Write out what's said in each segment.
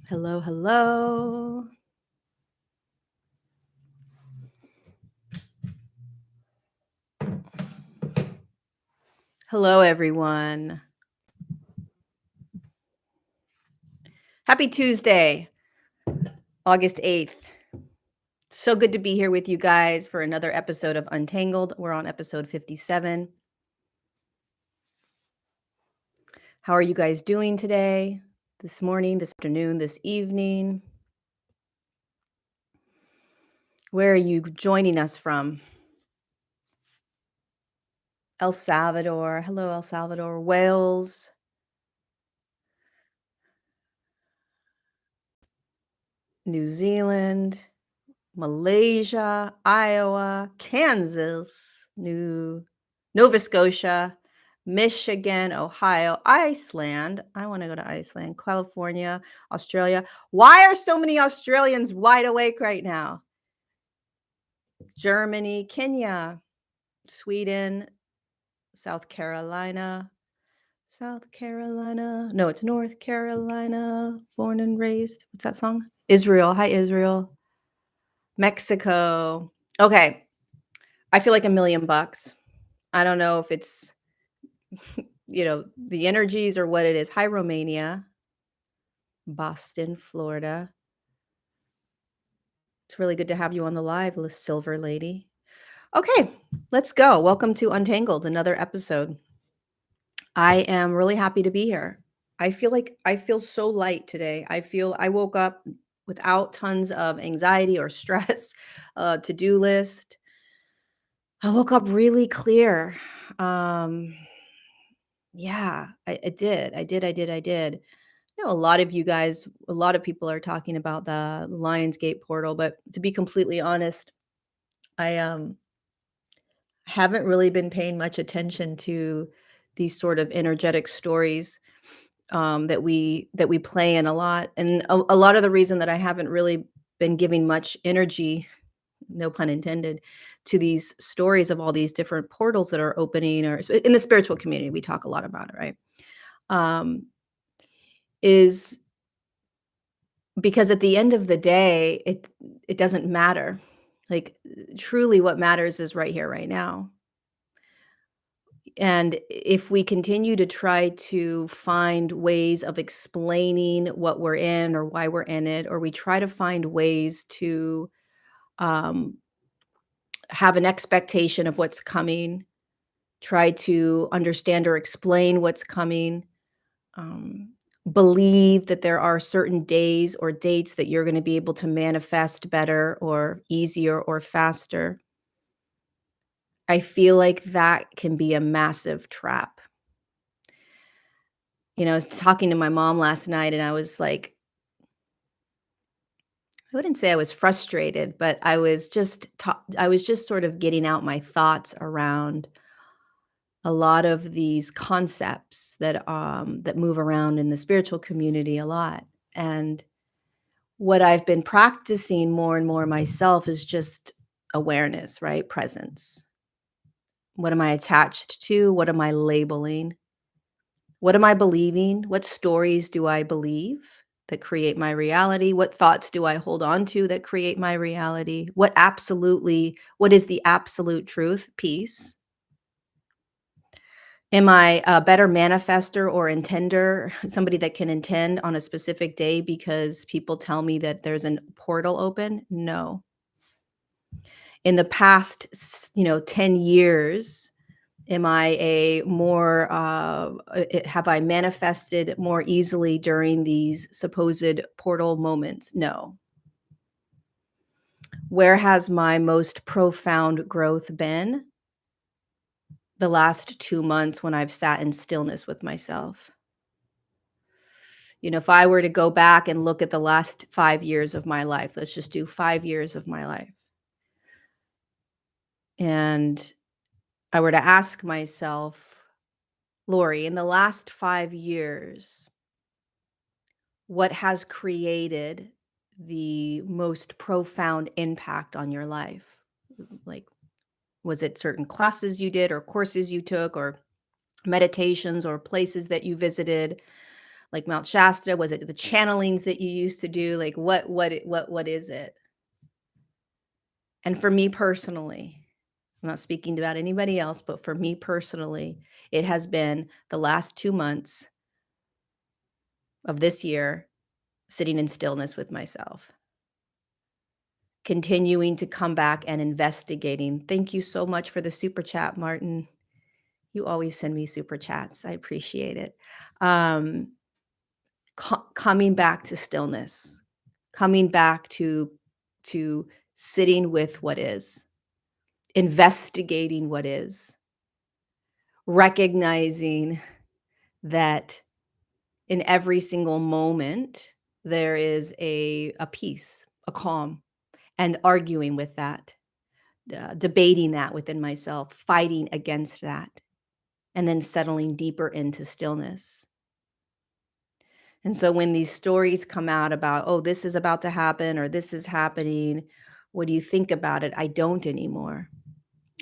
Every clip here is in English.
Hello, hello. Hello, everyone. Happy Tuesday, August 8th. So good to be here with you guys for another episode of Untangled. We're on episode 57. How are you guys doing today? This morning, this afternoon, this evening? Where are you joining us from? El Salvador. Hello, El Salvador. Wales. New Zealand. Malaysia. Iowa. Kansas. Nova Scotia. Michigan, Ohio, Iceland. I want to go to Iceland. California, Australia. Why are so many Australians wide awake right now? Germany, Kenya, Sweden, South Carolina. No, it's North Carolina. Born and raised. What's that song? Israel. Hi, Israel. Mexico. Okay. I feel like $1,000,000. I don't know if it's the energies or what it is. Hi, Romania, Boston, Florida. It's really good to have you on the live, Silver Lady. Okay, let's go. Welcome to Untangled, another episode. I am really happy to be here. I feel so light today. I woke up without tons of anxiety or stress, to-do list. I woke up really clear. Yeah, I did. I know a lot of you guys, a lot of people are talking about the Lionsgate portal, but to be completely honest, I haven't really been paying much attention to these sort of energetic stories that we play in a lot, and a lot of the reason that I haven't really been giving much energy, no pun intended, to these stories of all these different portals that are opening, or in the spiritual community, we talk a lot about it, right? Um, is because at the end of the day, it doesn't matter. Like, truly what matters is right here, right now. And if we continue to try to find ways of explaining what we're in or why we're in it, or we try to find ways to um, have an expectation of what's coming, try to understand or explain what's coming, um, believe that there are certain days or dates that you're going to be able to manifest better or easier or faster. I feel like that can be a massive trap. I was talking to my mom last night and I was like, I wouldn't say I was frustrated, but I was just sort of getting out my thoughts around a lot of these concepts that move around in the spiritual community a lot. And what I've been practicing more and more myself is just awareness, right? Presence. What am I attached to? What am I labeling? What am I believing? What stories do I believe that create my reality? What thoughts do I hold on to that create my reality? What is the absolute truth? Peace. Am I a better manifester or intender, somebody that can intend on a specific day because people tell me that there's a portal open? No. In the past, 10 years, am I have I manifested more easily during these supposed portal moments? No. Where has my most profound growth been? The last 2 months when I've sat in stillness with myself. If I were to go back and look at the last 5 years of my life, let's just do 5 years of my life. And I were to ask myself, Lori, in the last 5 years, what has created the most profound impact on your life? Like, was it certain classes you did or courses you took or meditations or places that you visited? like Mount Shasta? Was it the channelings that you used to do? Like what is it? And for me personally, I'm not speaking about anybody else, but for me personally, it has been the last 2 months of this year sitting in stillness with myself, continuing to come back and investigating. Thank you so much for the super chat, Martin. You always send me super chats. I appreciate it. Um, coming back to stillness, coming back to sitting with what is, investigating what is, recognizing that in every single moment there is a peace, a calm, and arguing with that, debating that within myself, fighting against that, and then settling deeper into stillness. And so when these stories come out about, oh, this is about to happen or this is happening, what do you think about it? I don't anymore.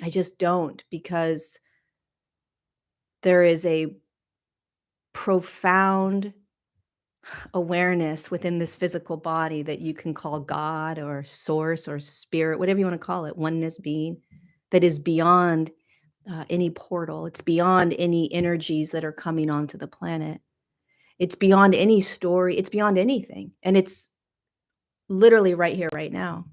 I just don't, because there is a profound awareness within this physical body that you can call God or source or spirit, whatever you want to call it, oneness being, that is beyond any portal. It's beyond any energies that are coming onto the planet. It's beyond any story. It's beyond anything. And it's literally right here, right now.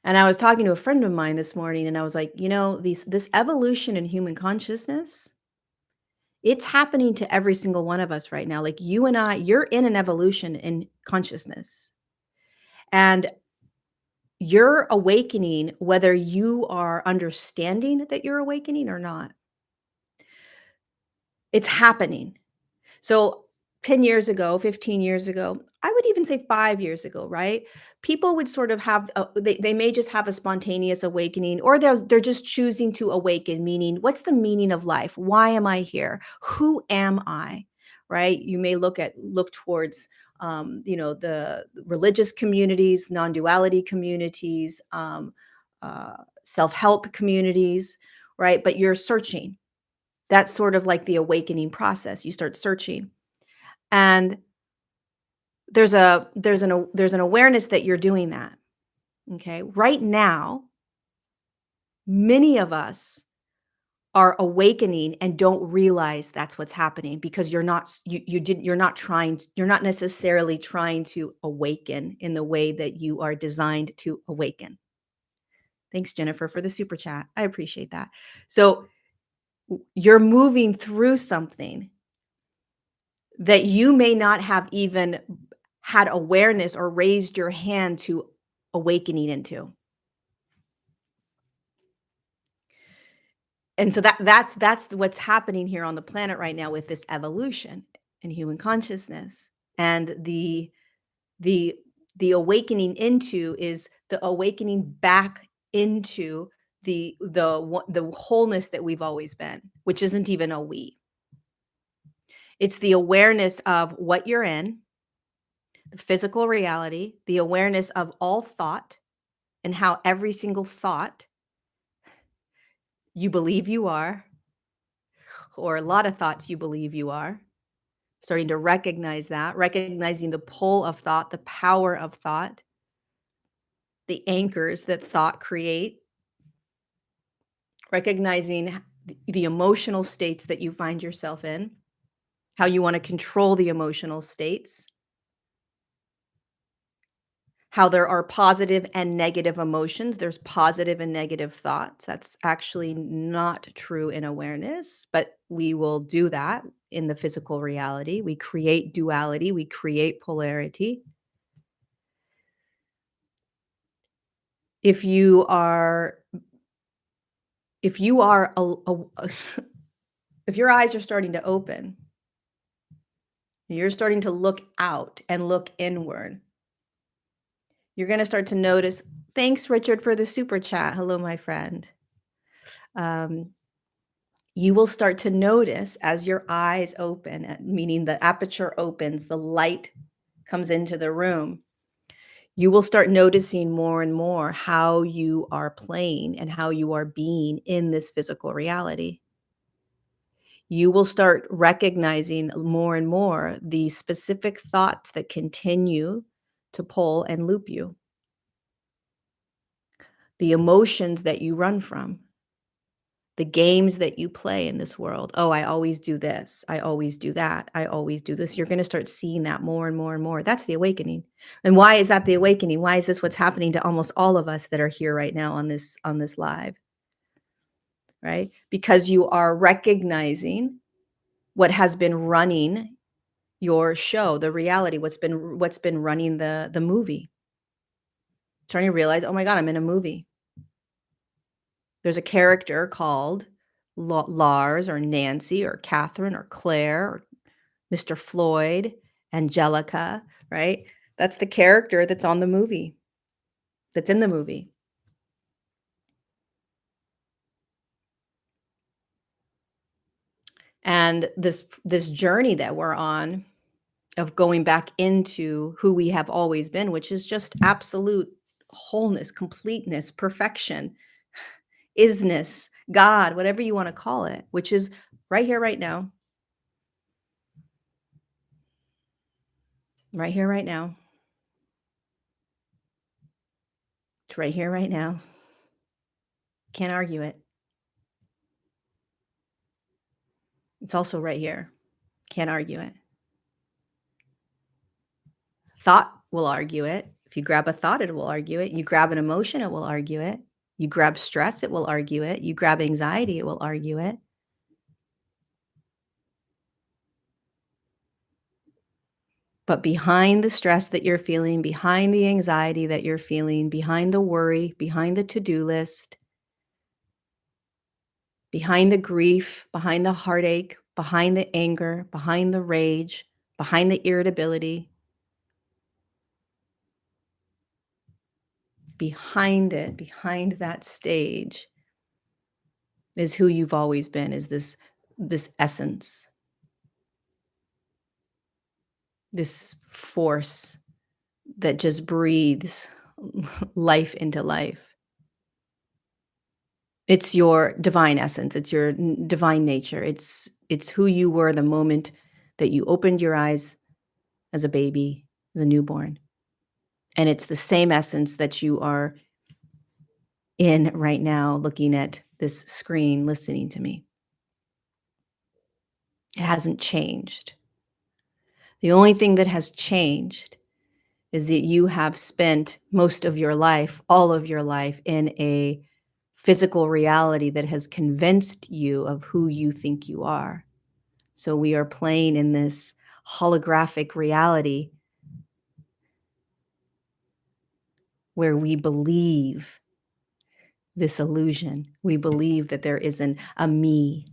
And I was talking to a friend of mine this morning and I was like, this evolution in human consciousness, it's happening to every single one of us right now. Like you and I, you're in an evolution in consciousness. And you're awakening whether you are understanding that you're awakening or not. It's happening. So 10 years ago, 15 years ago, I would even say 5 years ago, right? People would sort of have they may just have a spontaneous awakening, or they're just choosing to awaken, meaning what's the meaning of life? Why am I here? Who am I? Right? You may look towards the religious communities, non-duality communities, self-help communities, right? But you're searching. That's sort of like the awakening process. You start searching. And there's an awareness that you're doing that. Okay? Right now, many of us are awakening and don't realize that's what's happening because you're not necessarily trying to awaken in the way that you are designed to awaken. Thanks, Jennifer, for the super chat. I appreciate that. So you're moving through something that you may not have even had awareness or raised your hand to awakening into. And so that's what's happening here on the planet right now with this evolution in human consciousness. And the awakening into is the awakening back into the wholeness that we've always been, which isn't even a we. It's the awareness of what you're in, the physical reality, the awareness of all thought and how every single thought you believe you are, or a lot of thoughts you believe you are, starting to recognize that, recognizing the pull of thought, the power of thought, the anchors that thought create, recognizing the emotional states that you find yourself in, how you want to control the emotional states, how there are positive and negative emotions. There's positive and negative thoughts. That's actually not true in awareness, but we will do that in the physical reality. We create duality, we create polarity. If you are if you are if your eyes are starting to open, you're starting to look out and look inward. You're going to start to notice. Thanks, Richard, for the super chat. Hello, my friend. You will start to notice as your eyes open, meaning the aperture opens, the light comes into the room. You will start noticing more and more how you are playing and how you are being in this physical reality. you will start recognizing more and more the specific thoughts that continue to pull and loop you, the emotions that you run from, the games that you play in this world. Oh, I always do this. I always do that. I always do this. You're going to start seeing that more and more and more. That's the awakening. And why is that the awakening? Why is this what's happening to almost all of us that are here right now on this live, right? Because you are recognizing what has been running your show, the reality, what's been running the movie. Starting to realize, oh my God, I'm in a movie. There's a character called Lars or Nancy or Catherine or Claire or Mr. Floyd, Angelica, right? That's the character that's on the movie, that's in the movie. And this journey that we're on of going back into who we have always been, which is just absolute wholeness, completeness, perfection, isness, God, whatever you want to call it, which is right here, right now, right here, right now. It's right here, right now. Can't argue it. It's also right here. Can't argue it. Thought will argue it. If you grab a thought, it will argue it. You grab an emotion, it will argue it. You grab stress, it will argue it. You grab anxiety, it will argue it. But behind the stress that you're feeling, behind the anxiety that you're feeling, behind the worry, behind the to-do list, behind the grief, behind the heartache, behind the anger, behind the rage, behind the irritability, behind it, behind that stage is who you've always been, is this essence, this force that just breathes life into life. It's your divine essence, it's your divine nature. It's who you were the moment that you opened your eyes as a baby, as a newborn. And it's the same essence that you are in right now, looking at this screen, listening to me. It hasn't changed. The only thing that has changed is that you have spent most of your life, all of your life, in a physical reality that has convinced you of who you think you are. So we are playing in this holographic reality where we believe this illusion. We believe that there isn't a me,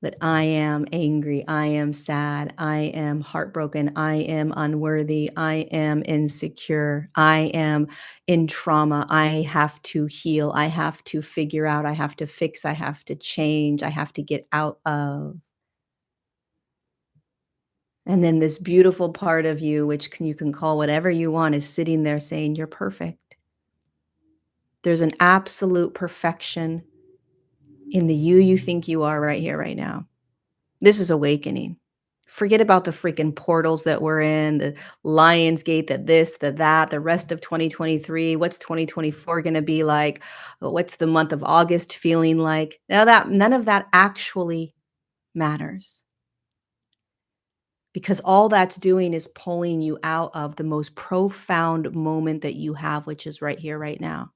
that I am angry, I am sad, I am heartbroken, I am unworthy, I am insecure, I am in trauma, I have to heal, I have to figure out, I have to fix, I have to change, I have to get out of. And then this beautiful part of you, which you can call whatever you want, is sitting there saying, you're perfect. There's an absolute perfection in the you think you are right here, right now. This is awakening. Forget about the freaking portals that we're in, the Lion's Gate, the this, the that, the rest of 2023. What's 2024 going to be like? What's the month of August feeling like? None of that actually matters. Because all that's doing is pulling you out of the most profound moment that you have, which is right here, right now.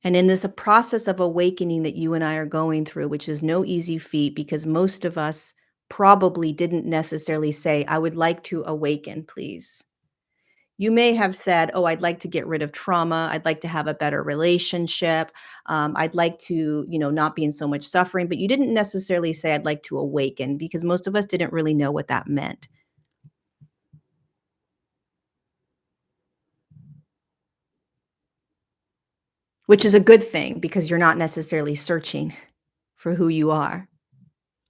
And in this process of awakening that you and I are going through, which is no easy feat because most of us probably didn't necessarily say, I would like to awaken, please. You may have said, oh, I'd like to get rid of trauma. I'd like to have a better relationship. I'd like to, not be in so much suffering. But you didn't necessarily say, I'd like to awaken because most of us didn't really know what that meant. Which is a good thing because you're not necessarily searching for who you are.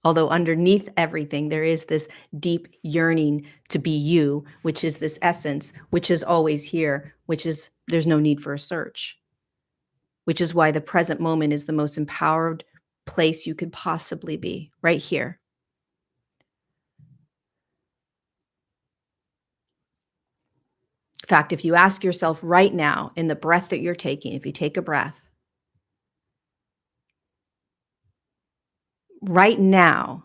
Although underneath everything, there is this deep yearning to be you, which is this essence, which is always here, which is there's no need for a search. which is why the present moment is the most empowered place you could possibly be, right here. In fact, if you ask yourself right now, in the breath that you're taking, if you take a breath, right now,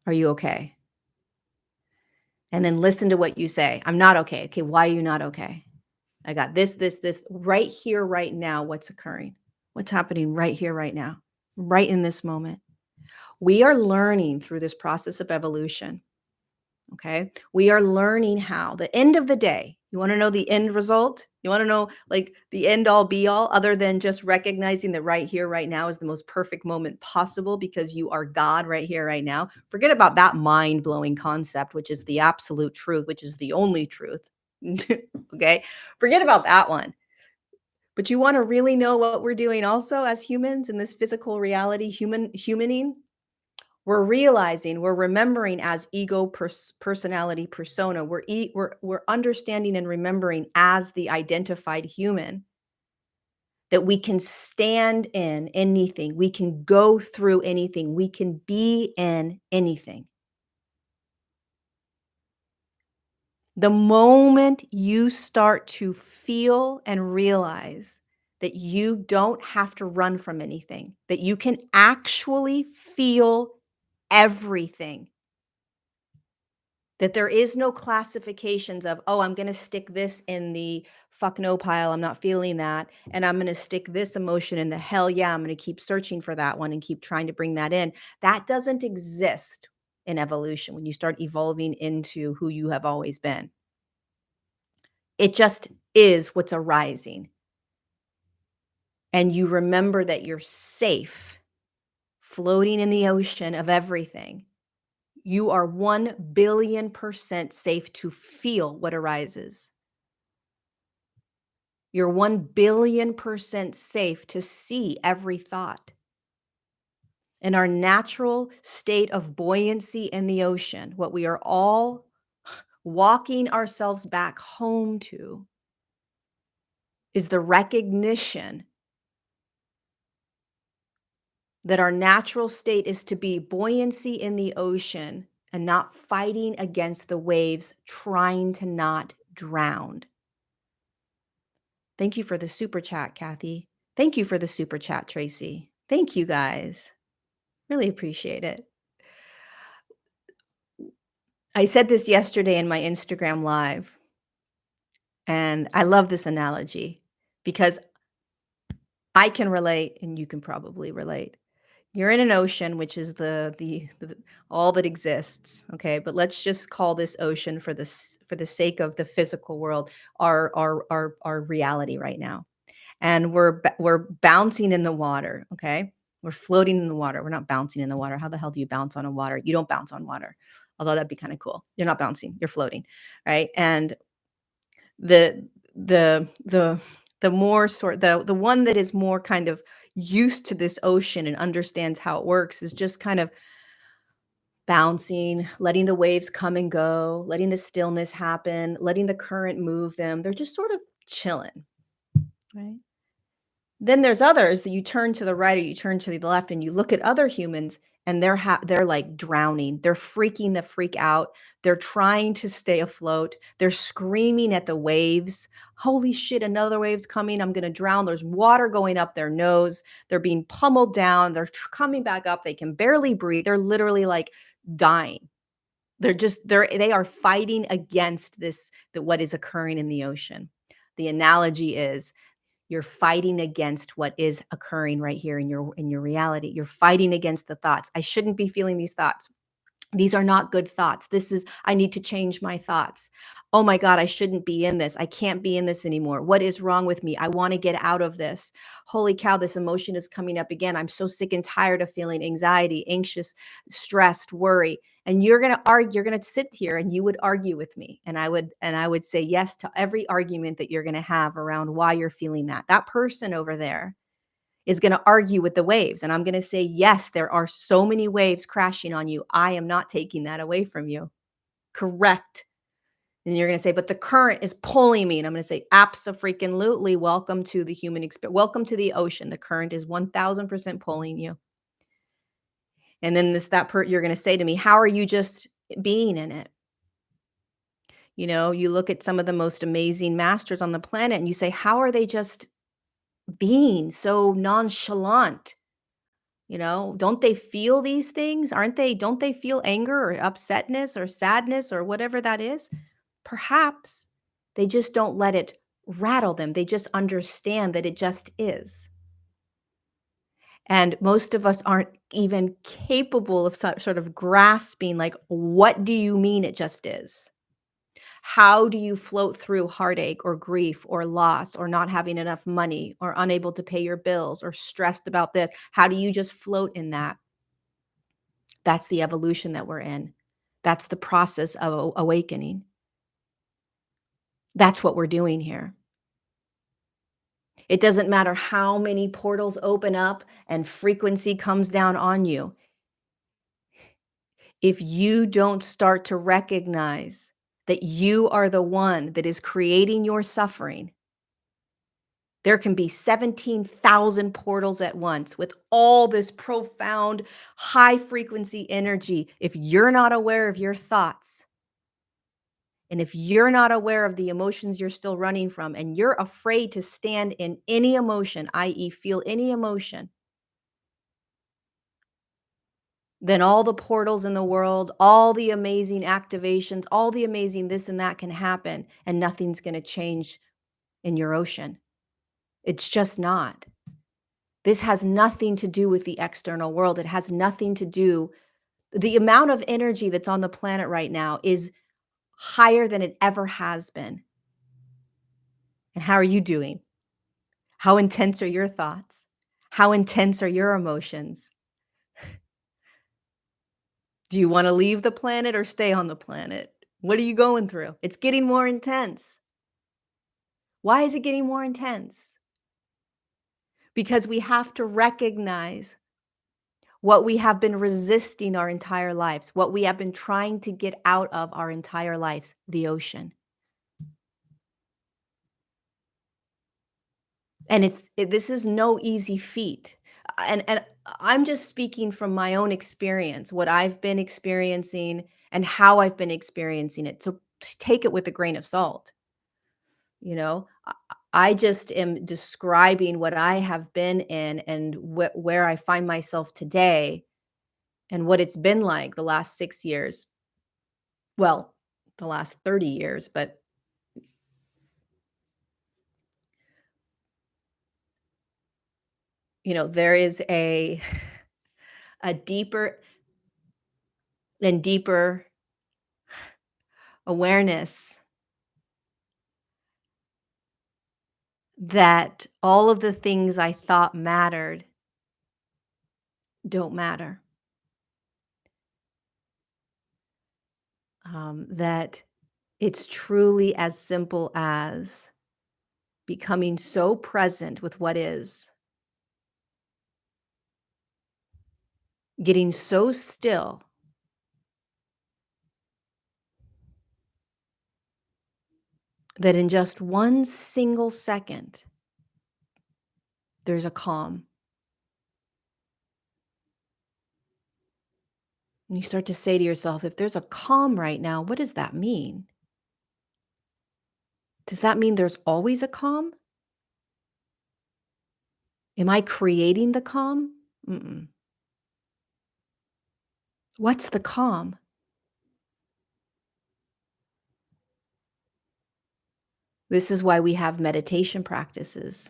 are you okay? And then listen to what you say. I'm not okay. Okay, why are you not okay? I got this, right here, right now. What's occurring? What's happening right here, right now, right in this moment? We are learning through this process of evolution. Okay. We are learning how the end of the day, you want to know the end result? You want to know like the end all be all, other than just recognizing that right here, right now is the most perfect moment possible because you are God right here, right now. Forget about that mind blowing concept, which is the absolute truth, which is the only truth. Okay. Forget about that one. But you want to really know what we're doing also as humans in this physical reality, humaning? We're realizing, we're remembering as ego, personality, persona. We're understanding and remembering as the identified human that we can stand in anything, we can go through anything, we can be in anything. The moment you start to feel and realize that you don't have to run from anything, that you can actually feel everything, that there is no classifications of, oh, I'm going to stick this in the fuck no pile. I'm not feeling that. And I'm going to stick this emotion in the hell yeah. I'm going to keep searching for that one and keep trying to bring that in. That doesn't exist in evolution when you start evolving into who you have always been. It just is what's arising. And you remember that you're safe floating in the ocean of everything. You are 1,000,000,000% safe to feel what arises. You're 1,000,000,000% safe to see every thought. In our natural state of buoyancy in the ocean, what we are all walking ourselves back home to is the recognition that our natural state is to be buoyancy in the ocean and not fighting against the waves, trying to not drown. Thank you for the super chat, Kathy. Thank you for the super chat, Tracy. Thank you guys. Really appreciate it. I said this yesterday in my Instagram live, and I love this analogy because I can relate and you can probably relate. You're in an ocean, which is the all that exists, okay? But let's just call this ocean for the sake of the physical world, our reality right now. And we're bouncing in the water, okay? We're floating in the water. We're not bouncing in the water. How the hell do you bounce on a water? You don't bounce on water. Although that'd be kind of cool. You're not bouncing, you're floating, right? And the the the more sort the one that is more kind of used to this ocean and understands how it works is just kind of bouncing, letting the waves come and go, letting the stillness happen, letting the current move them. They're just sort of chilling, right? Then there's others that you turn to the right or you turn to the left and you look at other humans and they're like drowning. They're freaking the freak out. They're trying to stay afloat. They're screaming at the waves. Holy shit, another wave's coming. I'm going to drown. There's water going up their nose. They're being pummeled down. They're coming back up. They can barely breathe. They're literally like dying. They are fighting against what is occurring in the ocean. The analogy is you're fighting against what is occurring right here in your reality. You're fighting against the thoughts. I shouldn't be feeling these thoughts. These are not good thoughts. I need to change my thoughts. Oh my God, I shouldn't be in this. I can't be in this anymore. What is wrong with me? I want to get out of this. Holy cow, this emotion is coming up again. I'm so sick and tired of feeling anxiety, anxious, stressed, worry. And you're going to argue, you're going to sit here and you would argue with me. And I would say yes to every argument that you're going to have around why you're feeling that. That person over there is going to argue with the waves. And I'm going to say, yes, there are so many waves crashing on you. I am not taking that away from you. Correct. And you're gonna say, "But the current is pulling me." And I'm gonna say, "Abso-freaking-lutely, welcome to the human experience. Welcome to the ocean. The current is 1000% pulling you." And then you're gonna say to me, "How are you just being in it?" You know, you look at some of the most amazing masters on the planet and you say, "How are they just being so nonchalant?" You know, don't they feel these things? Don't they feel anger or upsetness or sadness or whatever that is? Perhaps they just don't let it rattle them. They just understand that it just is. And most of us aren't even capable of sort of grasping, like, what do you mean it just is? How do you float through heartache or grief or loss or not having enough money or unable to pay your bills or stressed about this? How do you just float in that? That's the evolution that we're in. That's the process of awakening. That's what we're doing here. It doesn't matter how many portals open up and frequency comes down on you. If you don't start to recognize that you are the one that is creating your suffering, there can be 17,000 portals at once with all this profound, high frequency energy. If you're not aware of your thoughts, and if you're not aware of the emotions you're still running from, and you're afraid to stand in any emotion, i.e., feel any emotion, then all the portals in the world, all the amazing activations, all the amazing this and that can happen, and nothing's going to change in your ocean. It's just not. This has nothing to do with the external world. It has nothing to do. The amount of energy that's on the planet right now is higher than it ever has been. And how are you doing? How intense are your thoughts? How intense are your emotions? Do you want to leave the planet or stay on the planet? What are you going through? It's getting more intense. Why is it getting more intense? Because we have to recognize what we have been resisting our entire lives, what we have been trying to get out of our entire lives, the ocean. And this is no easy feat. And I'm just speaking from my own experience, what I've been experiencing and how I've been experiencing it. So take it with a grain of salt. You know, I just am describing what I have been in and where I find myself today and what it's been like the last 6 years. Well, the last 30 years, but there is a deeper and deeper awareness that all of the things I thought mattered don't matter. That it's truly as simple as becoming so present with what is, getting so still that in just one single second, there's a calm. And you start to say to yourself, if there's a calm right now, what does that mean? Does that mean there's always a calm? Am I creating the calm? Mm-mm. What's the calm? This is why we have meditation practices.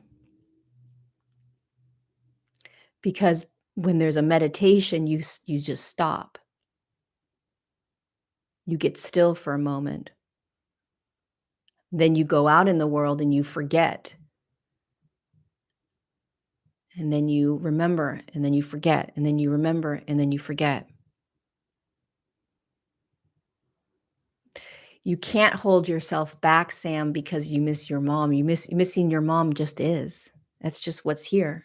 Because when there's a meditation, you just stop. You get still for a moment. Then you go out in the world and you forget. And then you remember, and then you forget, and then you remember, and then you forget. You can't hold yourself back, Sam, because you miss your mom. Missing your mom just is. That's just what's here.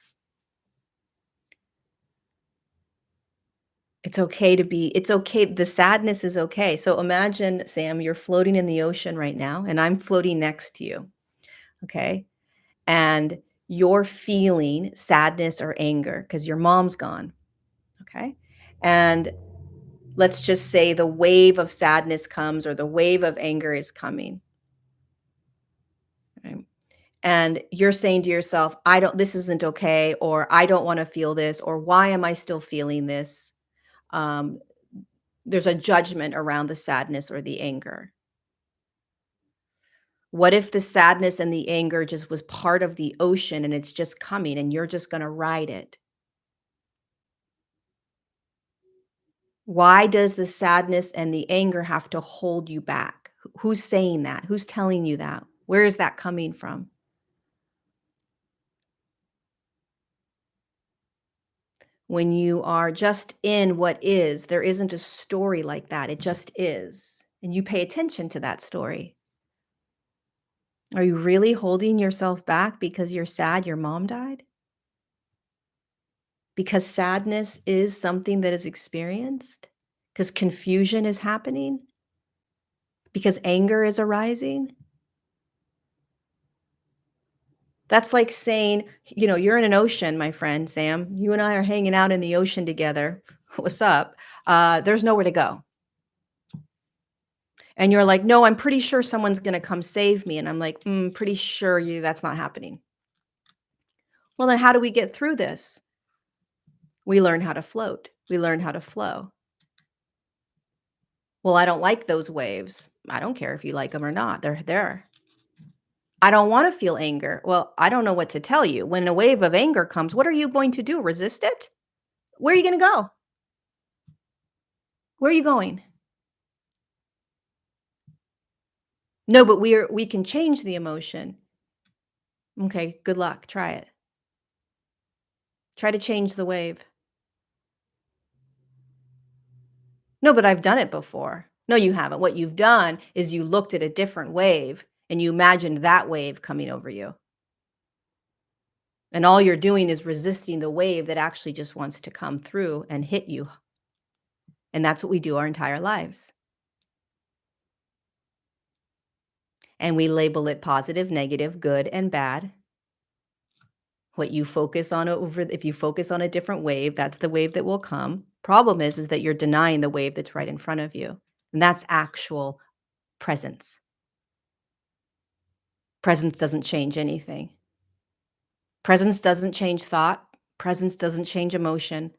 It's okay. The sadness is okay. So imagine, Sam, you're floating in the ocean right now, and I'm floating next to you. Okay. And you're feeling sadness or anger because your mom's gone. Okay. And let's just say the wave of sadness comes or the wave of anger is coming. Right? And you're saying to yourself, this isn't okay, or I don't want to feel this, or why am I still feeling this? Um, there's a judgment around the sadness or the anger. What if the sadness and the anger just was part of the ocean and it's just coming and you're just going to ride it? Why does the sadness and the anger have to hold you back? Who's saying that? Who's telling you that? Where is that coming from? When you are just in what is, there isn't a story like that. It just is. And you pay attention to that story. Are you really holding yourself back because you're sad your mom died? Because sadness is something that is experienced? Because confusion is happening? Because anger is arising? That's like saying, you're in an ocean, my friend Sam. You and I are hanging out in the ocean together. What's up? There's nowhere to go. And you're like, no, I'm pretty sure someone's going to come save me. And I'm like, pretty sure that's not happening. Well, then how do we get through this? We learn how to float. We learn how to flow. Well, I don't like those waves. I don't care if you like them or not. They're there. I don't want to feel anger. Well, I don't know what to tell you. When a wave of anger comes, what are you going to do? Resist it? Where are you going to go? Where are you going? No, but we can change the emotion. Okay, good luck. Try it. Try to change the wave. No, but I've done it before. No, you haven't. What you've done is you looked at a different wave and you imagined that wave coming over you. And all you're doing is resisting the wave that actually just wants to come through and hit you. And that's what we do our entire lives. And we label it positive, negative, good, and bad. What you focus on if you focus on a different wave, that's the wave that will come. Problem is that you're denying the wave that's right in front of you. And that's actual presence. Presence doesn't change anything. Presence doesn't change thought. Presence doesn't change emotion.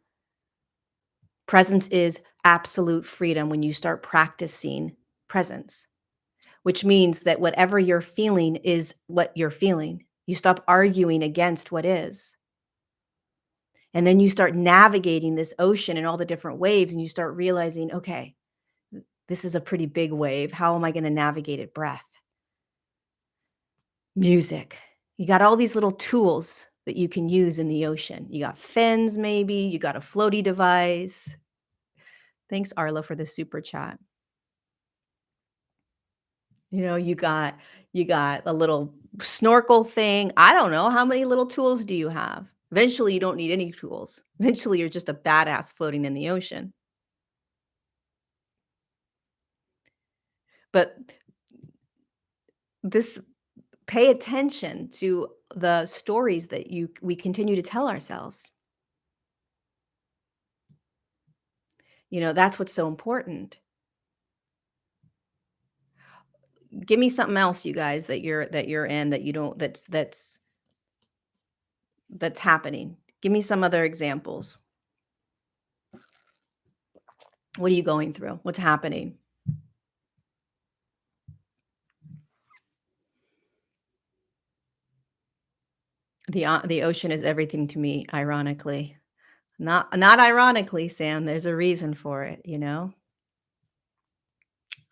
Presence is absolute freedom when you start practicing presence, which means that whatever you're feeling is what you're feeling. You stop arguing against what is. And then you start navigating this ocean and all the different waves, and you start realizing, okay, this is a pretty big wave. How am I going to navigate it? Breath, music. You got all these little tools that you can use in the ocean. You got fins, maybe. You got a floaty device. Thanks, Arla, for the super chat. You got a little snorkel thing. I don't know. How many little tools do you have? Eventually, you don't need any tools. Eventually, you're just a badass floating in the ocean. But this pay attention to the stories that we continue to tell ourselves. That's what's so important. Give me something else, you guys, that you're in that you don't that's happening. Give me some other examples. What are you going through? What's happening? The ocean is everything to me, ironically. Not ironically, Sam, there's a reason for it.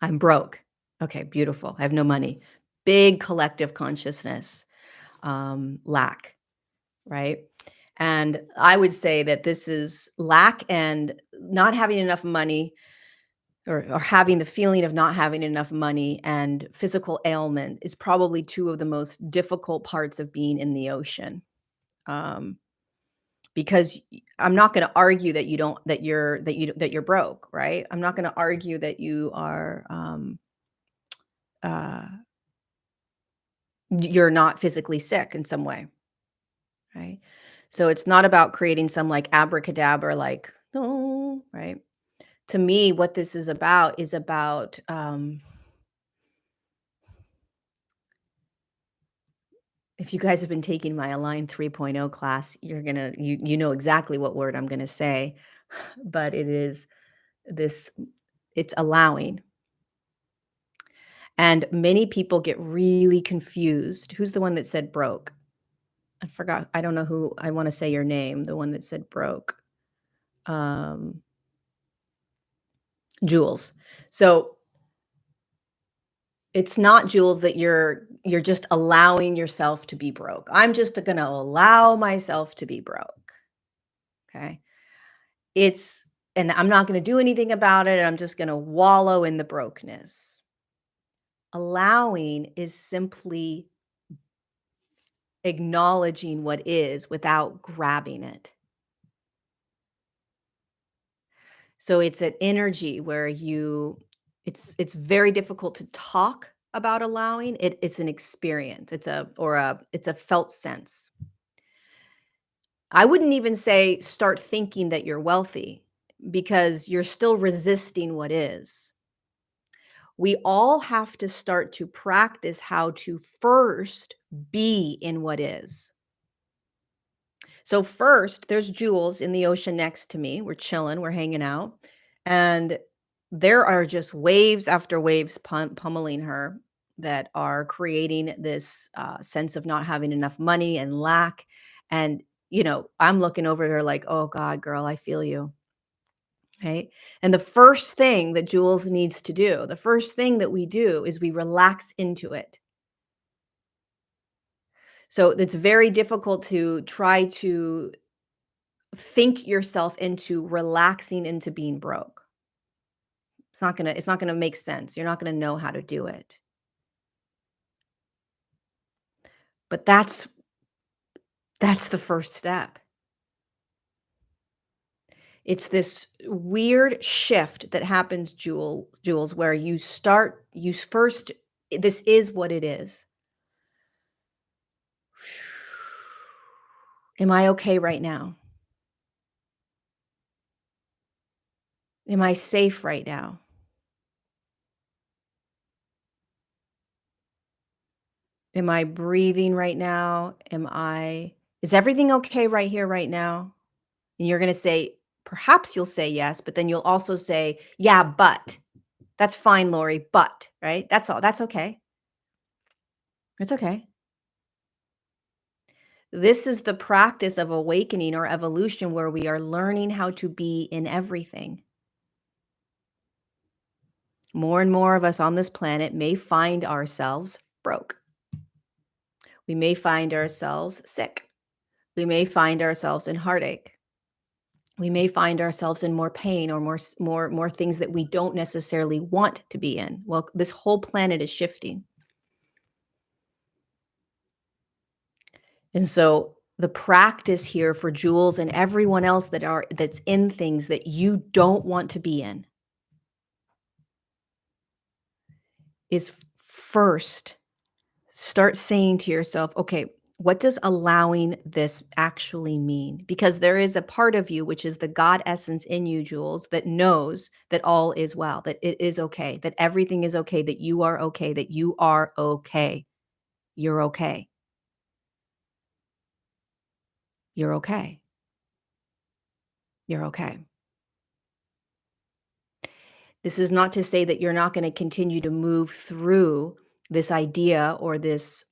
I'm broke. Okay, beautiful. I have no money. Big collective consciousness, lack, right? And I would say that this is lack and not having enough money or having the feeling of not having enough money and physical ailment is probably two of the most difficult parts of being in the ocean. Um, because I'm not going to argue that you don't that you're broke, right? I'm not going to argue that you are uh you're not physically sick in some way, right? So it's not about creating some like abracadabra like, oh, right? To me, what this is about if you guys have been taking my Align 3.0 class, you know exactly what word I'm gonna say, but it is this it's allowing. And many people get really confused. Who's the one that said broke? I forgot. I don't know who I want to say your name, the one that said broke. Um, Jules. So it's not Jules that you're just allowing yourself to be broke. I'm just gonna allow myself to be broke. Okay. It's and I'm not gonna do anything about it. I'm just gonna wallow in the brokenness. Allowing is simply acknowledging what is without grabbing it. So it's an energy where it's very difficult to talk about allowing. It's an experience. It's a felt sense. I wouldn't even say start thinking that you're wealthy because you're still resisting what is. We all have to start to practice how to first be in what is. So first, there's Jules in the ocean next to me. We're chilling, we're hanging out, and there are just waves after waves pummeling her that are creating this sense of not having enough money and lack. And I'm looking over at her like, "Oh God, girl, I feel you." Right? And the first thing that Jules needs to do, the first thing that we do is we relax into it. So it's very difficult to try to think yourself into relaxing into being broke. It's not gonna make sense. You're not gonna know how to do it. But that's the first step. It's this weird shift that happens, Jules, where you first this is what it is. Am I okay right now? Am I safe right now? Am I breathing right now? Is everything okay right here, right now? And you're gonna say perhaps you'll say yes, but then you'll also say, "Yeah, but. That's fine, Lori, but," right? That's all. That's okay. It's okay. This is the practice of awakening or evolution where we are learning how to be in everything. More and more of us on this planet may find ourselves broke. We may find ourselves sick. We may find ourselves in heartache. We may find ourselves in more pain or more things that we don't necessarily want to be in. Well, this whole planet is shifting. And so the practice here for Jules and everyone else that's in things that you don't want to be in is first start saying to yourself, okay, what does allowing this actually mean? Because there is a part of you, which is the God essence in you, Jules, that knows that all is well, that it is okay, that everything is okay, that you are okay, that you are okay. You're okay. You're okay. You're okay. This is not to say that you're not going to continue to move through this idea or this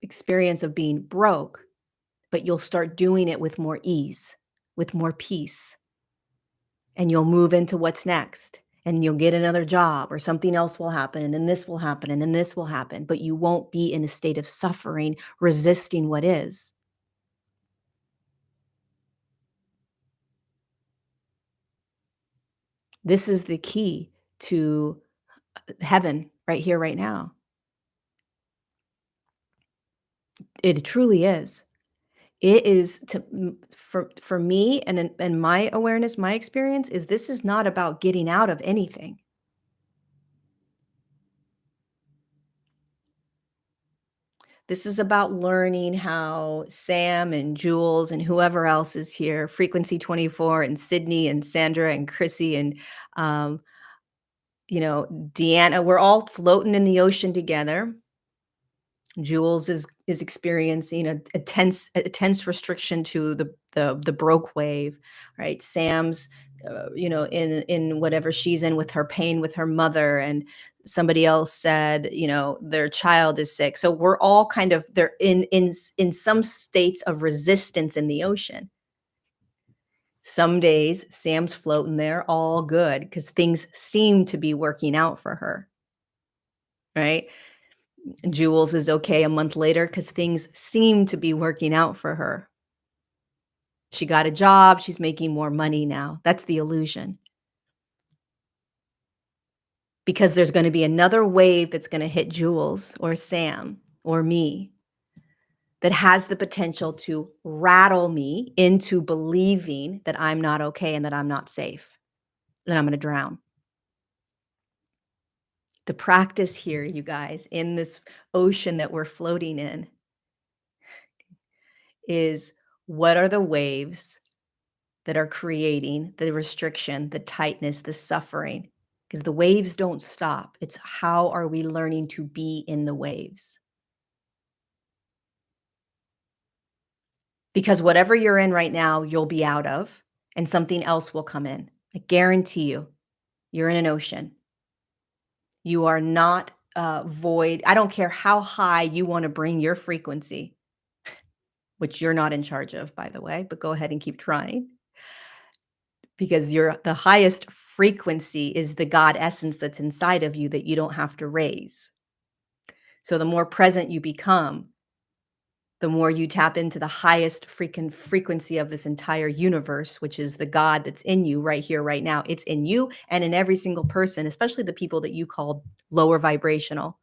experience of being broke, but you'll start doing it with more ease, with more peace, and you'll move into what's next. And you'll get another job or something else will happen, and then this will happen, and then this will happen, but you won't be in a state of suffering, resisting what is. This is the key to heaven right here, right now. It truly is. It is for me and in my awareness, my experience is this is not about getting out of anything. This is about learning how Sam and Jules and whoever else is here, Frequency 24 and Sydney and Sandra and Chrissy and, um, Deanna, we're all floating in the ocean together. Jules is experiencing a tense restriction to the broke wave, right? Sam's, in whatever she's in with her pain with her mother, and somebody else said, their child is sick. So we're all kind of they're in some states of resistance in the ocean. Some days Sam's floating there, all good, because things seem to be working out for her, right? Jules is okay a month later because things seem to be working out for her. She got a job, she's making more money now. That's the illusion. Because there's gonna be another wave that's gonna hit Jules or Sam or me that has the potential to rattle me into believing that I'm not okay and that I'm not safe, that I'm gonna drown. The practice here, you guys, in this ocean that we're floating in is, what are the waves that are creating the restriction, the tightness, the suffering? Because the waves don't stop. It's how are we learning to be in the waves? Because whatever you're in right now, you'll be out of, and something else will come in. I guarantee you, you're in an ocean. You are not void. I don't care how high you want to bring your frequency, which you're not in charge of, by the way, but go ahead and keep trying. Because the highest frequency is the God essence that's inside of you that you don't have to raise. So the more present you become, the more you tap into the highest freaking frequency of this entire universe, which is the God that's in you right here, right now. It's in you and in every single person, especially the people that you call lower vibrational.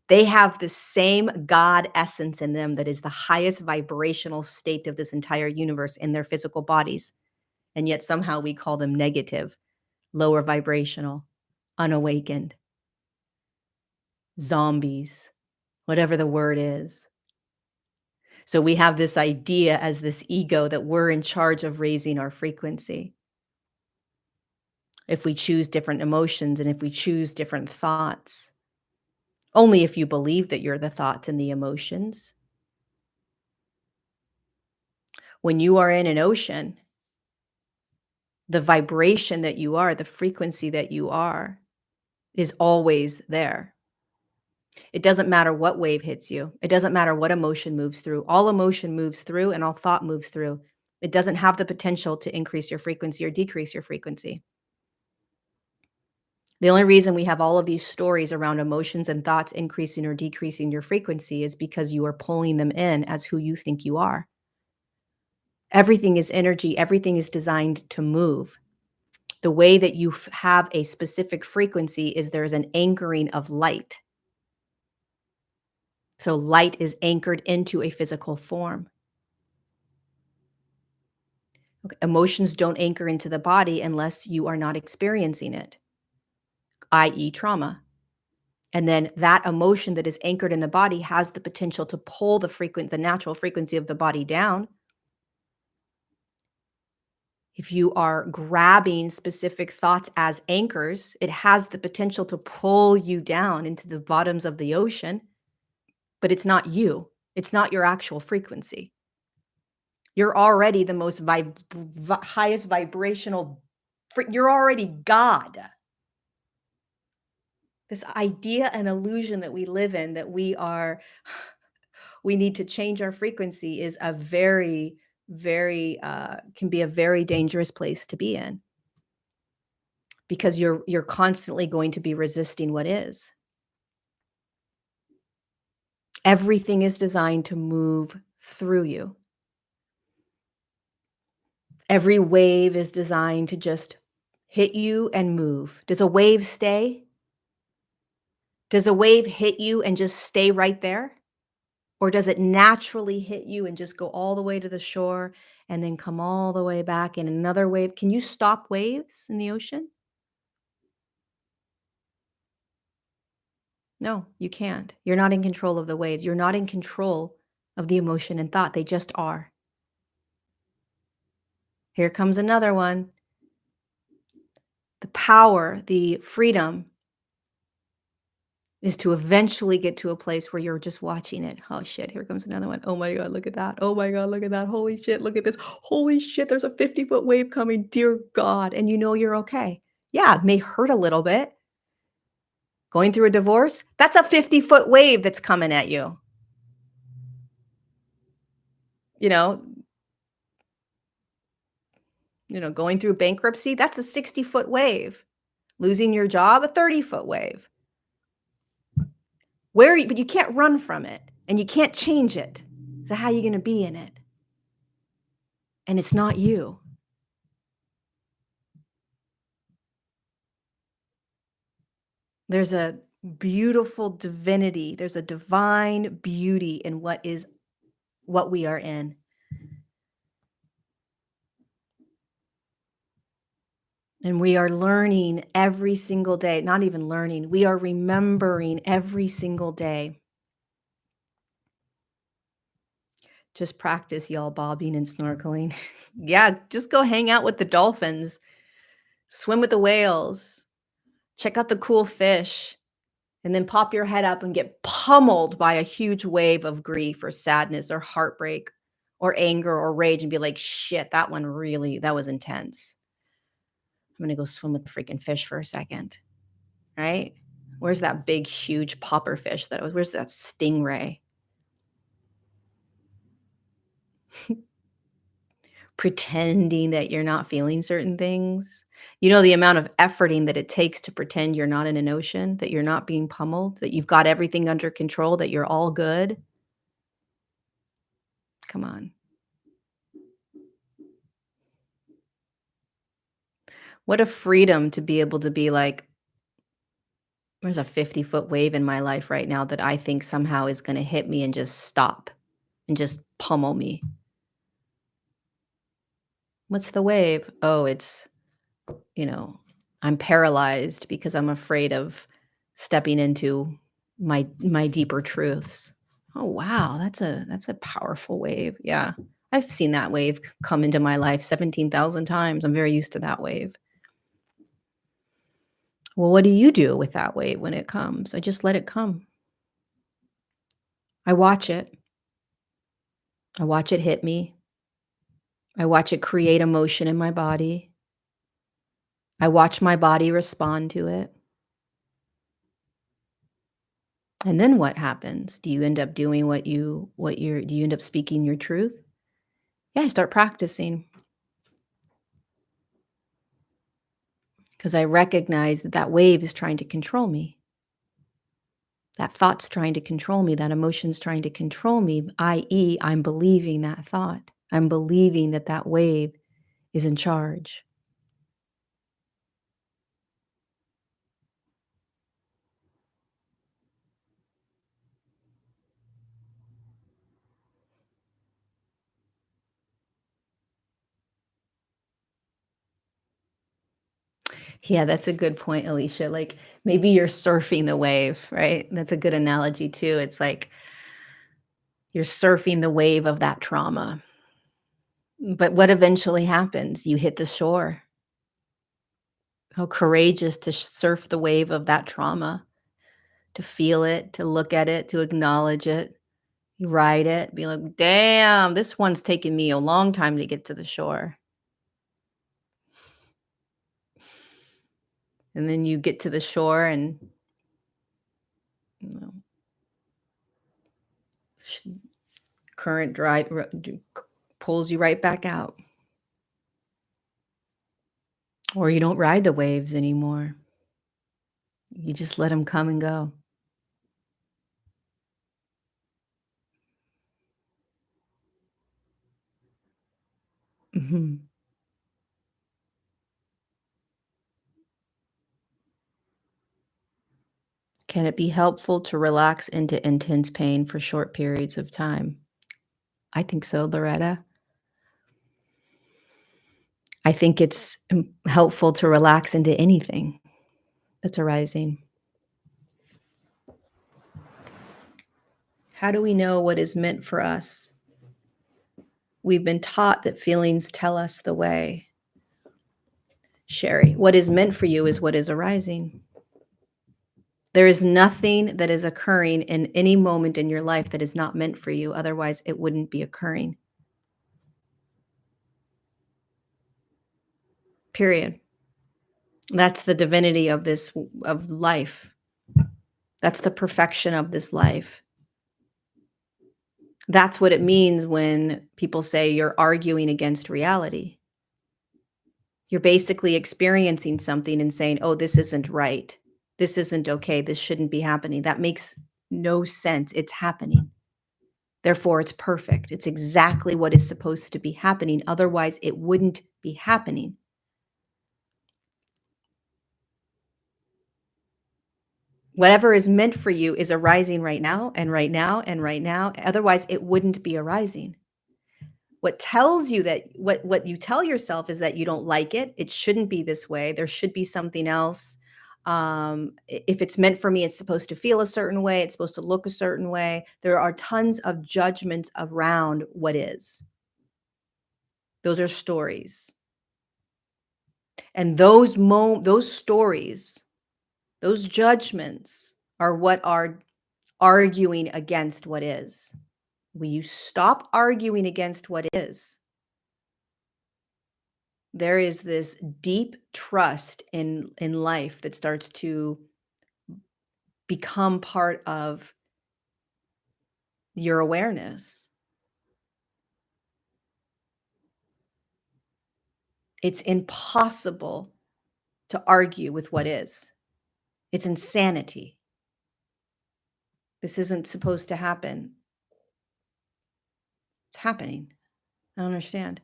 They have the same God essence in them that is the highest vibrational state of this entire universe in their physical bodies. And yet somehow we call them negative, lower vibrational, unawakened, zombies, whatever the word is. So we have this idea as this ego that we're in charge of raising our frequency. If we choose different emotions and if we choose different thoughts, only if you believe that you're the thoughts and the emotions. When you are in an ocean, the vibration that you are, the frequency that you are, is always there. It doesn't matter what wave hits you. It doesn't matter what emotion moves through. All emotion moves through and all thought moves through. It doesn't have the potential to increase your frequency or decrease your frequency. The only reason we have all of these stories around emotions and thoughts increasing or decreasing your frequency is because you are pulling them in as who you think you are. Everything is energy. Everything is designed to move. The way that you have a specific frequency is there's an anchoring of light. So light is anchored into a physical form. Okay. Emotions don't anchor into the body unless you are not experiencing it, i.e. trauma. And then that emotion that is anchored in the body has the potential to pull the natural frequency of the body down. If you are grabbing specific thoughts as anchors, it has the potential to pull you down into the bottoms of the ocean, but it's not you. It's not your actual frequency. You're already the most highest vibrational, you're already God. This idea and illusion that we live in that we need to change our frequency is a can be a very dangerous place to be in, because you're constantly going to be resisting what is. Everything is designed to move through you. Every wave is designed to just hit you and move. Does a wave stay? Does a wave hit you and just stay right there? Or does it naturally hit you and just go all the way to the shore and then come all the way back in another wave? Can you stop waves in the ocean? No, you can't. You're not in control of the waves. You're not in control of the emotion and thought. They just are. Here comes another one. The power, the freedom is to eventually get to a place where you're just watching it. Oh shit, here comes another one. Oh my God, look at that. Oh my God, look at that. Holy shit, look at this. Holy shit, there's a 50-foot wave coming. Dear God. And you know you're okay. Yeah, it may hurt a little bit. Going through a divorce, that's a 50-foot wave that's coming at you. You know, going through bankruptcy, that's a 60-foot wave. Losing your job, a 30-foot wave. But you can't run from it and you can't change it. So how are you going to be in it? And it's not you. There's a beautiful divinity. There's a divine beauty in what we are in. And we are learning every single day, not even learning, we are remembering every single day. Just practice, y'all, bobbing and snorkeling. Yeah, just go hang out with the dolphins, swim with the whales, check out the cool fish, and then pop your head up and get pummeled by a huge wave of grief or sadness or heartbreak or anger or rage and be like, shit, that was intense. I'm gonna go swim with the freaking fish for a second, right? Where's that big, huge popper fish where's that stingray? Pretending that you're not feeling certain things. You know the amount of efforting that it takes to pretend you're not in an ocean, that you're not being pummeled, that you've got everything under control, that you're all good? Come on. What a freedom to be able to be like, "There's a 50-foot wave in my life right now that I think somehow is gonna hit me and just stop and just pummel me." What's the wave? Oh, it's, you know, I'm paralyzed because I'm afraid of stepping into my deeper truths. Oh, wow, that's a powerful wave. Yeah. I've seen that wave come into my life 17,000 times. I'm very used to that wave. Well, what do you do with that wave when it comes? I just let it come. I watch it. I watch it hit me. I watch it create emotion in my body. I watch my body respond to it. And then what happens? Do you end up doing do you end up speaking your truth? Yeah, I start practicing because I recognize that that wave is trying to control me. That thought's trying to control me. That emotion's trying to control me, i.e., I'm believing that thought. I'm believing that that wave is in charge. Yeah, that's a good point, Alicia. Like maybe you're surfing the wave, right? That's a good analogy too. It's like you're surfing the wave of that trauma. But what eventually happens? You hit the shore. How courageous to surf the wave of that trauma, to feel it, to look at it, to acknowledge it. You ride it, be like, damn, this one's taken me a long time to get to the shore. And then you get to the shore and you know, sh- current pulls you right back out. Or you don't ride the waves anymore. You just let them come and go. Mhm. Can it be helpful to relax into intense pain for short periods of time? I think so, Loretta. I think it's helpful to relax into anything that's arising. How do we know what is meant for us? We've been taught that feelings tell us the way. Sherry, what is meant for you is what is arising. There is nothing that is occurring in any moment in your life that is not meant for you. Otherwise, it wouldn't be occurring. Period. That's the divinity of of life. That's the perfection of this life. That's what it means when people say you're arguing against reality. You're basically experiencing something and saying, "Oh, this isn't right. This isn't okay. This shouldn't be happening." That makes no sense. It's happening. Therefore, it's perfect. It's exactly what is supposed to be happening. Otherwise, it wouldn't be happening. Whatever is meant for you is arising right now and right now and right now. Otherwise, it wouldn't be arising. What tells you that what you tell yourself is that you don't like it. It shouldn't be this way. There should be something else. If it's meant for me, it's supposed to feel a certain way. It's supposed to look a certain way. There are tons of judgments around what is. Those are stories. And those stories, those judgments are what are arguing against what is. When you stop arguing against what is, there is this deep trust in life that starts to become part of your awareness. It's impossible to argue with what is. It's insanity. This isn't supposed to happen. It's happening. I don't understand.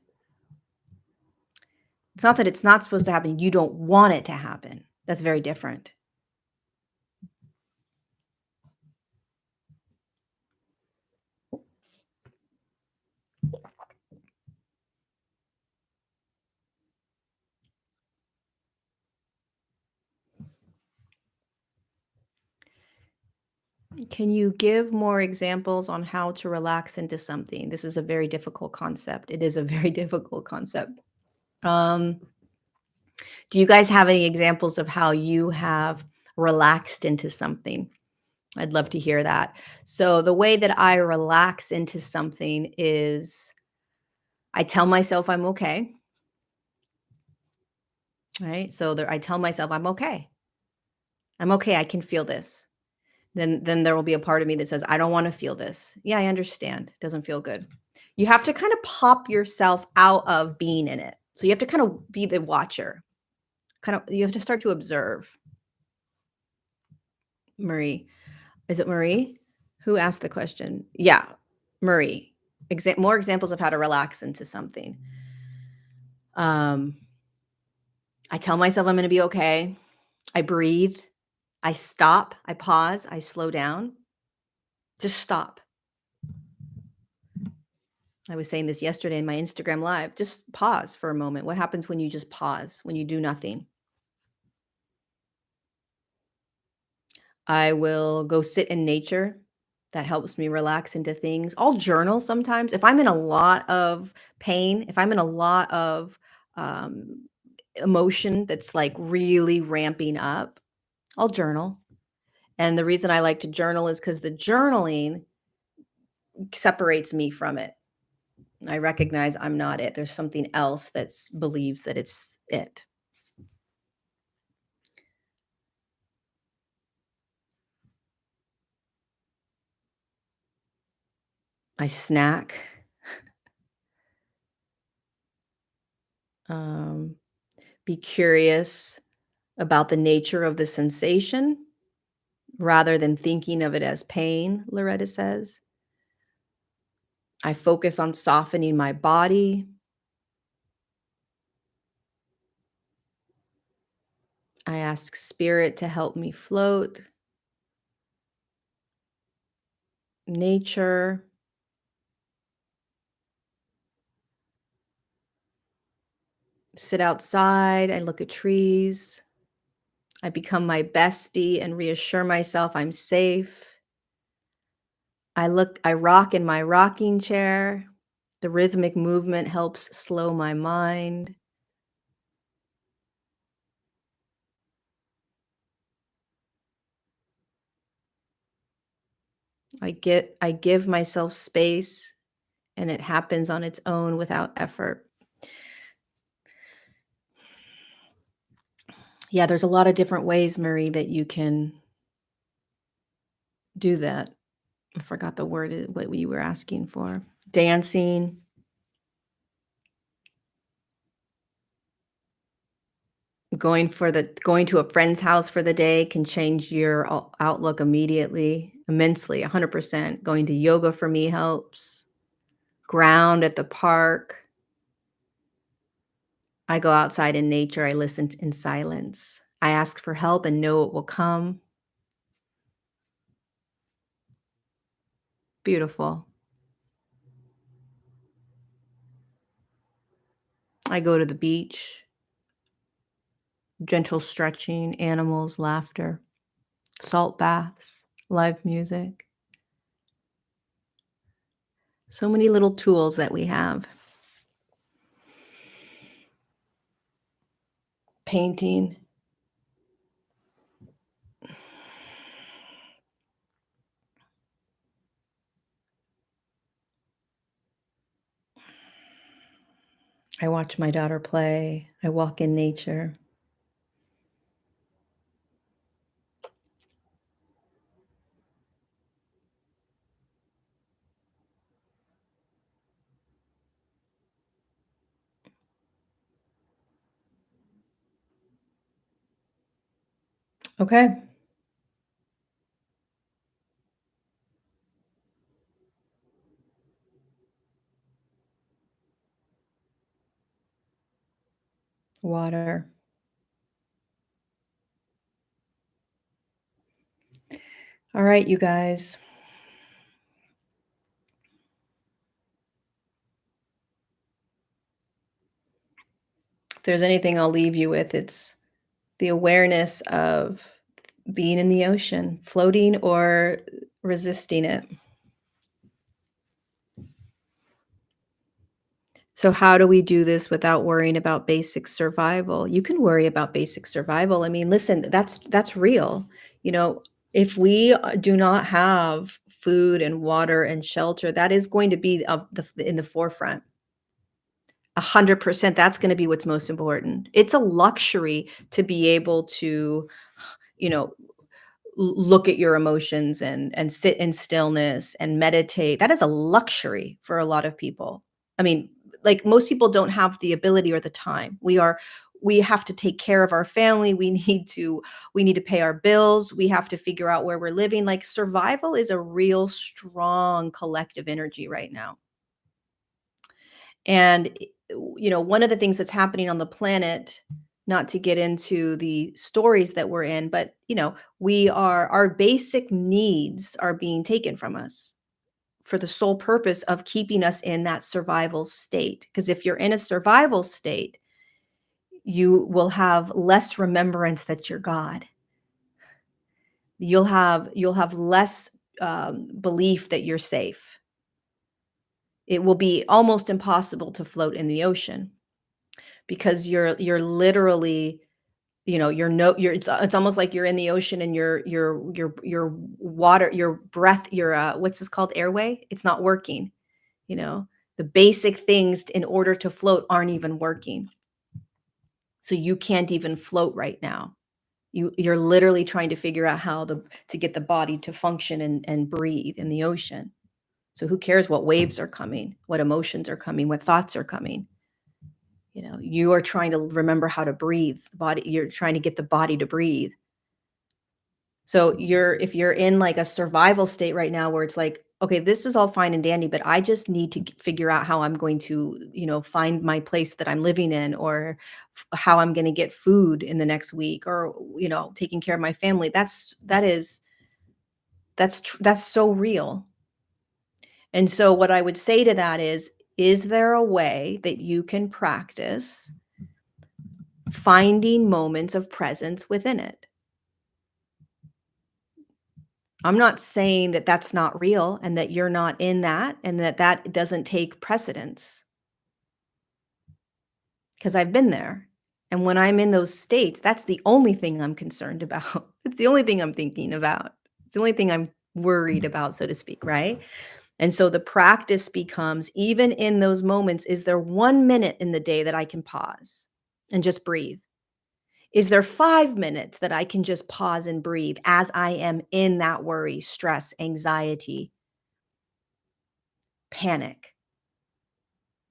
It's not that it's not supposed to happen. You don't want it to happen. That's very different. Can you give more examples on how to relax into something? This is a very difficult concept. It is a very difficult concept. Um, do you guys have any examples of how you have relaxed into something? I'd love to hear that. So, the way that I relax into something is I tell myself I'm okay, right? So, I tell myself I'm okay. I'm okay. I can feel this. Then there will be a part of me that says, "I don't wanna feel this." Yeah, I understand. It doesn't feel good. You have to kinda pop yourself out of being in it. So you have to kind of be the watcher. You have to start to observe. Marie. Is it Marie? Who asked the question? Yeah, Marie. More examples of how to relax into something. Um, I tell myself I'm gonna be okay. I breathe. I stop. I pause. I slow down. Just stop. I was saying this yesterday in my Instagram live. Just pause for a moment. What happens when you just pause, when you do nothing? I will go sit in nature. That helps me relax into things. I'll journal sometimes. If I'm in a lot of pain, if I'm in a lot of um, emotion that's like really ramping up, I'll journal. And the reason I like to journal is because the journaling separates me from it. I recognize I'm not it. There's something else that believes that it's it. I snack. Um, be curious about the nature of the sensation rather than thinking of it as pain, Loretta says. I focus on softening my body. I ask spirit to help me float. nature, sit outside, I look at trees, I become my bestie and reassure myself I'm safe. I rock in my rocking chair. The rhythmic movement helps slow my mind. I give myself space and it happens on its own without effort. Yeah, there's a lot of different ways, Marie, that you can do that. I forgot the word, what you were asking for. Dancing, going to a friend's house for the day can change your outlook immediately, immensely, 100%. Going to yoga for me helps. Ground at the park. I go outside in nature, I listen in silence. I ask for help and know it will come. Beautiful. I go to the beach, gentle stretching, animals, laughter, salt baths, live music. So many little tools that we have. Painting. I watch my daughter play. I walk in nature. Okay. Water. All right, you guys. If there's anything I'll leave you with, it's the awareness of being in the ocean, floating or resisting it. So how do we do this without worrying about basic survival? You can worry about basic survival. I mean, listen, that's real. You know, if we do not have food and water and shelter, that is going to be of the in the forefront. 100%, that's going to be what's most important. It's a luxury to be able to, you know, look at your emotions and sit in stillness and meditate. That is a luxury for a lot of people. I mean, like most people don't have the ability or the time. We have to take care of our family. We need to pay our bills. We have to figure out where we're living. Like survival is a real strong collective energy right now. And one of the things that's happening on the planet, not to get into the stories that we're in, but our basic needs are being taken from us for the sole purpose of keeping us in that survival state. Because if you're in a survival state, you will have less remembrance that you're God. You'll have less belief that you're safe. It will be almost impossible to float in the ocean because you're literally, you're no you're it's almost like you're in the ocean and your water, your breath, your what's this called, airway, it's not working, you know. The basic things in order to float aren't even working. So you can't even float right now. You're literally trying to figure out how to get the body to function and breathe in the ocean. So who cares what waves are coming, what emotions are coming, what thoughts are coming? You are trying to remember how to breathe. You're trying to get the body to breathe. So if you're in like a survival state right now where it's like, okay, this is all fine and dandy, but I just need to figure out how I'm going to, find my place that I'm living in, or how I'm going to get food in the next week, or, taking care of my family. That's so real. And so what I would say to that is there a way that you can practice finding moments of presence within it? I'm not saying that that's not real and that you're not in that and that that doesn't take precedence, because I've been there. And when I'm in those states, that's the only thing I'm concerned about. It's the only thing I'm thinking about. It's the only thing I'm worried about, so to speak, right? And so the practice becomes, even in those moments, is there 1 minute in the day that I can pause and just breathe? Is there 5 minutes that I can just pause and breathe as I am in that worry, stress, anxiety, panic?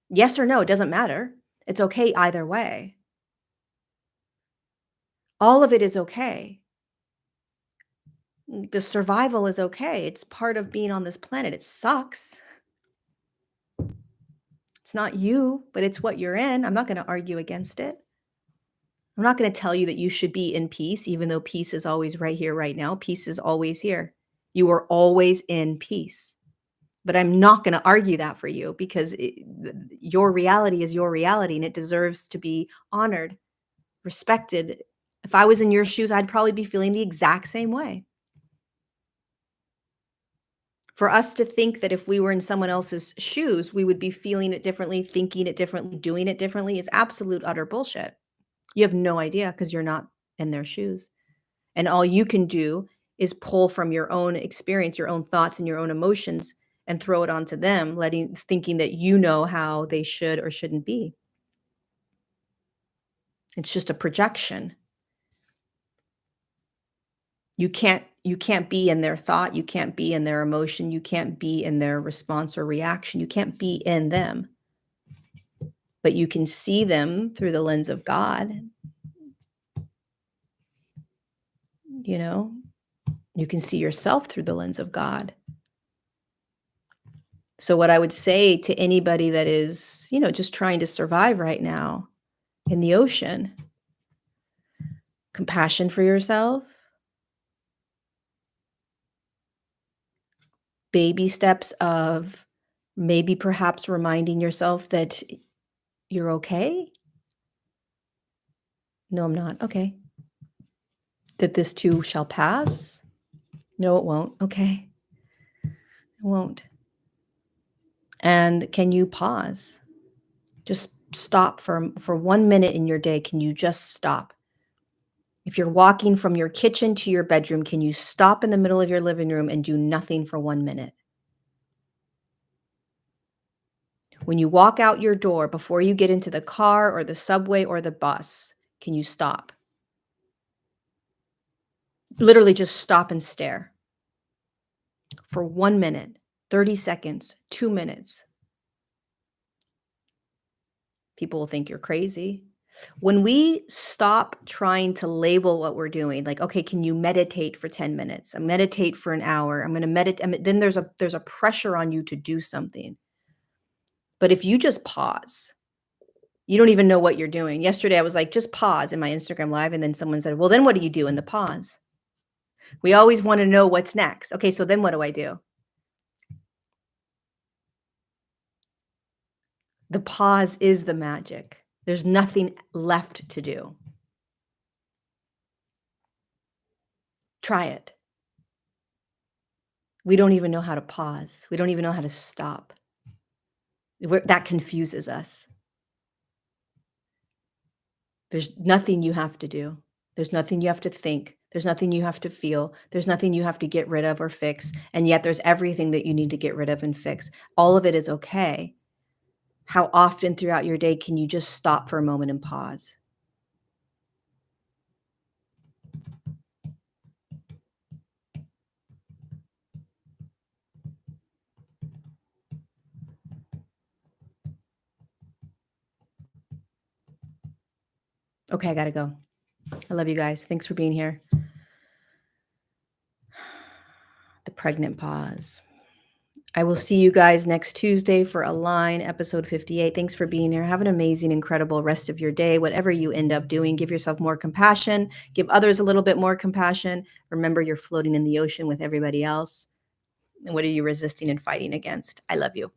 Yes or no, it doesn't matter. It's okay either way. All of it is okay. The survival is okay. It's part of being on this planet. It sucks. It's not you, but it's what you're in. I'm not going to argue against it. I'm not going to tell you that you should be in peace, even though peace is always right here, right now. Peace is always here. You are always in peace. But I'm not going to argue that for you, because your reality is your reality and it deserves to be honored, respected. If I was in your shoes, I'd probably be feeling the exact same way. For us to think that if we were in someone else's shoes, we would be feeling it differently, thinking it differently, doing it differently is absolute utter bullshit. You have no idea, because you're not in their shoes. And all you can do is pull from your own experience, your own thoughts and your own emotions, and throw it onto them, thinking that you know how they should or shouldn't be. It's just a projection. You can't be in their thought, you can't be in their emotion, you can't be in their response or reaction, you can't be in them. But you can see them through the lens of God, you know? You can see yourself through the lens of God. So what I would say to anybody that is, just trying to survive right now in the ocean, compassion for yourself, baby steps of maybe perhaps reminding yourself that you're okay. No, I'm not. Okay. That this too shall pass. No, it won't. Okay. It won't. And can you pause? Just stop for 1 minute in your day. Can you just stop? If you're walking from your kitchen to your bedroom, can you stop in the middle of your living room and do nothing for 1 minute? When you walk out your door, before you get into the car or the subway or the bus, can you stop? Literally just stop and stare for 1 minute, 30 seconds, 2 minutes. People will think you're crazy. When we stop trying to label what we're doing, like, okay, can you meditate for 10 minutes? I meditate for an hour. I'm going to meditate. Then there's a pressure on you to do something. But if you just pause, you don't even know what you're doing. Yesterday, I was like, just pause in my Instagram live. And then someone said, well, then what do you do in the pause? We always want to know what's next. Okay, so then what do I do? The pause is the magic. There's nothing left to do. Try it. We don't even know how to pause. We don't even know how to stop. That confuses us. There's nothing you have to do. There's nothing you have to think. There's nothing you have to feel. There's nothing you have to get rid of or fix. And yet there's everything that you need to get rid of and fix. All of it is okay. How often throughout your day can you just stop for a moment and pause? Okay, I gotta go. I love you guys. Thanks for being here. The pregnant pause. I will see you guys next Tuesday for Align, episode 58. Thanks for being here. Have an amazing, incredible rest of your day. Whatever you end up doing, give yourself more compassion. Give others a little bit more compassion. Remember, you're floating in the ocean with everybody else. And what are you resisting and fighting against? I love you.